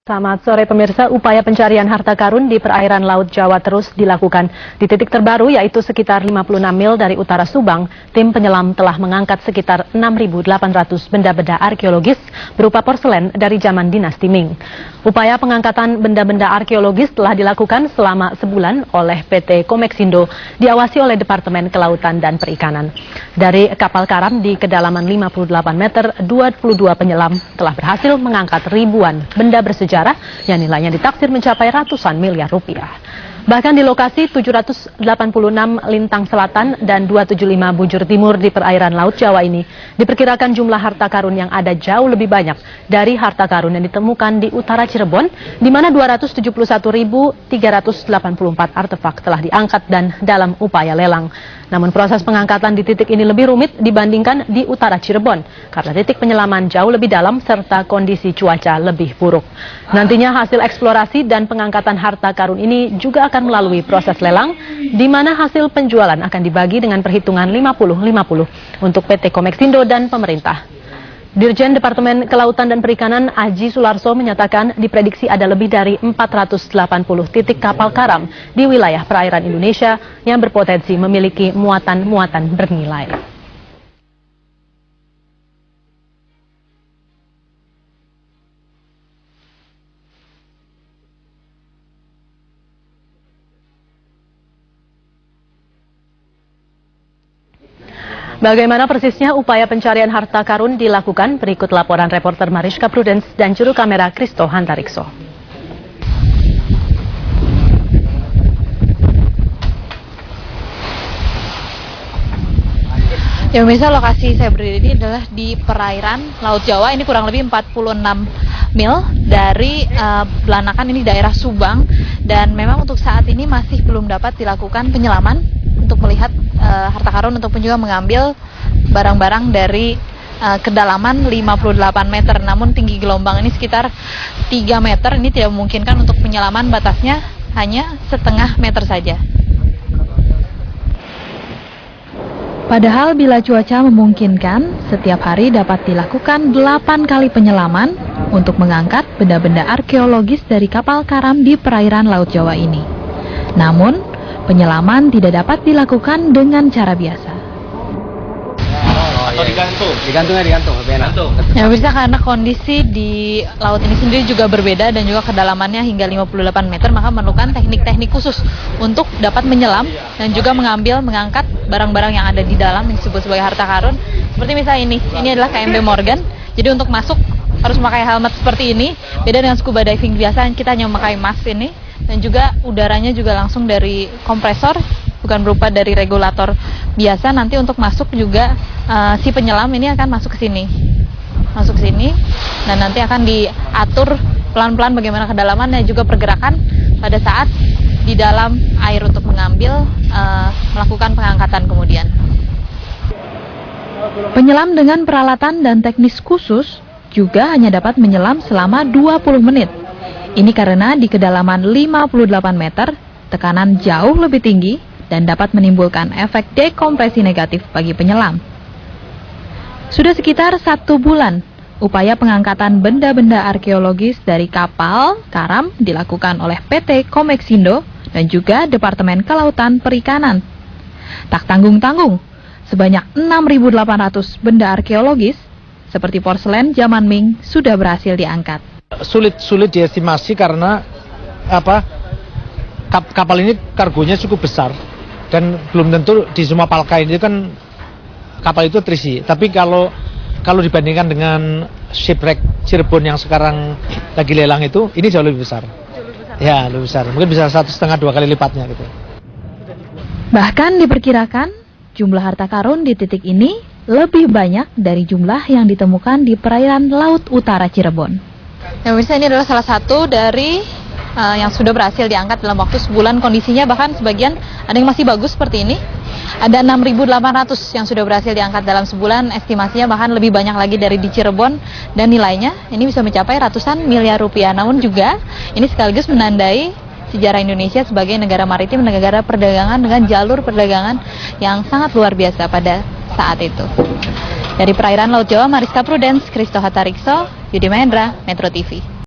Selamat sore pemirsa, upaya pencarian harta karun di perairan Laut Jawa terus dilakukan. Di titik terbaru yaitu sekitar 56 mil dari utara Subang, tim penyelam telah mengangkat sekitar 6.800 benda-benda arkeologis berupa porselen dari zaman dinasti Ming. Upaya pengangkatan benda-benda arkeologis telah dilakukan selama sebulan oleh PT Komeksindo, diawasi oleh Departemen Kelautan dan Perikanan. Dari kapal karam di kedalaman 58 meter, 22 penyelam telah berhasil mengangkat ribuan benda bersejarah yang nilainya ditaksir mencapai ratusan miliar rupiah. Bahkan di lokasi 786 lintang selatan dan 275 bujur timur di perairan Laut Jawa ini, diperkirakan jumlah harta karun yang ada jauh lebih banyak dari harta karun yang ditemukan di utara Cirebon, di mana 271.384 artefak telah diangkat dan dalam upaya lelang. Namun proses pengangkatan di titik ini lebih rumit dibandingkan di utara Cirebon, karena titik penyelaman jauh lebih dalam serta kondisi cuaca lebih buruk. Nantinya hasil eksplorasi dan pengangkatan harta karun ini juga akan melalui proses lelang, di mana hasil penjualan akan dibagi dengan perhitungan 50-50 untuk PT Komeksindo dan pemerintah. Dirjen Departemen Kelautan dan Perikanan Aji Sularso menyatakan diprediksi ada lebih dari 480 titik kapal karam di wilayah perairan Indonesia yang berpotensi memiliki muatan-muatan bernilai. Bagaimana persisnya upaya pencarian harta karun dilakukan? Berikut laporan reporter Mariska Prudence dan juru kamera Kristo Hantarikso. Ya pemirsa, lokasi saya berdiri ini adalah di perairan Laut Jawa. Ini kurang lebih 46 mil dari Belanakan, ini daerah Subang. Dan memang untuk saat ini masih belum dapat dilakukan penyelaman untuk melihat harta karun ataupun juga mengambil barang-barang dari kedalaman 58 meter. Namun tinggi gelombang ini sekitar 3 meter. Ini tidak memungkinkan untuk penyelaman, batasnya hanya setengah meter saja. Padahal bila cuaca memungkinkan, setiap hari dapat dilakukan 8 kali penyelaman untuk mengangkat benda-benda arkeologis dari kapal karam di perairan Laut Jawa ini. Namun, penyelaman tidak dapat dilakukan dengan cara biasa. Atau digantung, lebih enak. Ya bisa, karena kondisi di laut ini sendiri juga berbeda dan juga kedalamannya hingga 58 meter, maka memerlukan teknik-teknik khusus untuk dapat menyelam dan juga mengangkat barang-barang yang ada di dalam yang disebut sebagai harta karun. Seperti misalnya ini adalah KMB Morgan. Jadi untuk masuk harus memakai helmet seperti ini, beda dengan scuba diving biasa yang kita hanya memakai mask ini. Dan juga udaranya juga langsung dari kompresor, bukan berupa dari regulator biasa. Nanti untuk masuk juga si penyelam ini akan masuk ke sini, dan nanti akan diatur pelan-pelan bagaimana kedalaman dan juga pergerakan pada saat di dalam air untuk mengambil, melakukan pengangkatan kemudian. Penyelam dengan peralatan dan teknis khusus juga hanya dapat menyelam selama 20 menit. Ini karena di kedalaman 58 meter, tekanan jauh lebih tinggi dan dapat menimbulkan efek dekompresi negatif bagi penyelam. Sudah sekitar 1 bulan, upaya pengangkatan benda-benda arkeologis dari kapal karam dilakukan oleh PT Komeksindo dan juga Departemen Kelautan Perikanan. Tak tanggung-tanggung, sebanyak 6.800 benda arkeologis seperti porselen zaman Ming sudah berhasil diangkat. Sulit diestimasi karena kapal ini kargonya cukup besar dan belum tentu di semua palka ini kan kapal itu terisi. Tapi kalau dibandingkan dengan shipwreck Cirebon yang sekarang lagi lelang itu, ini jauh lebih besar. Ya, lebih besar. Mungkin bisa 1,5-2 kali lipatnya gitu. Bahkan diperkirakan jumlah harta karun di titik ini lebih banyak dari jumlah yang ditemukan di perairan Laut Utara Cirebon. Yang bisa ini adalah salah satu dari yang sudah berhasil diangkat dalam waktu sebulan. Kondisinya bahkan sebagian ada yang masih bagus seperti ini. Ada 6.800 yang sudah berhasil diangkat dalam sebulan. Estimasinya bahkan lebih banyak lagi dari di Cirebon. Dan nilainya ini bisa mencapai ratusan miliar rupiah. Namun juga ini sekaligus menandai sejarah Indonesia sebagai negara maritim, negara perdagangan dengan jalur perdagangan yang sangat luar biasa pada saat itu. Dari perairan Laut Jawa, Mariska Prudence, Kristo Hantarikso, Yudi Mahendra, Metro TV.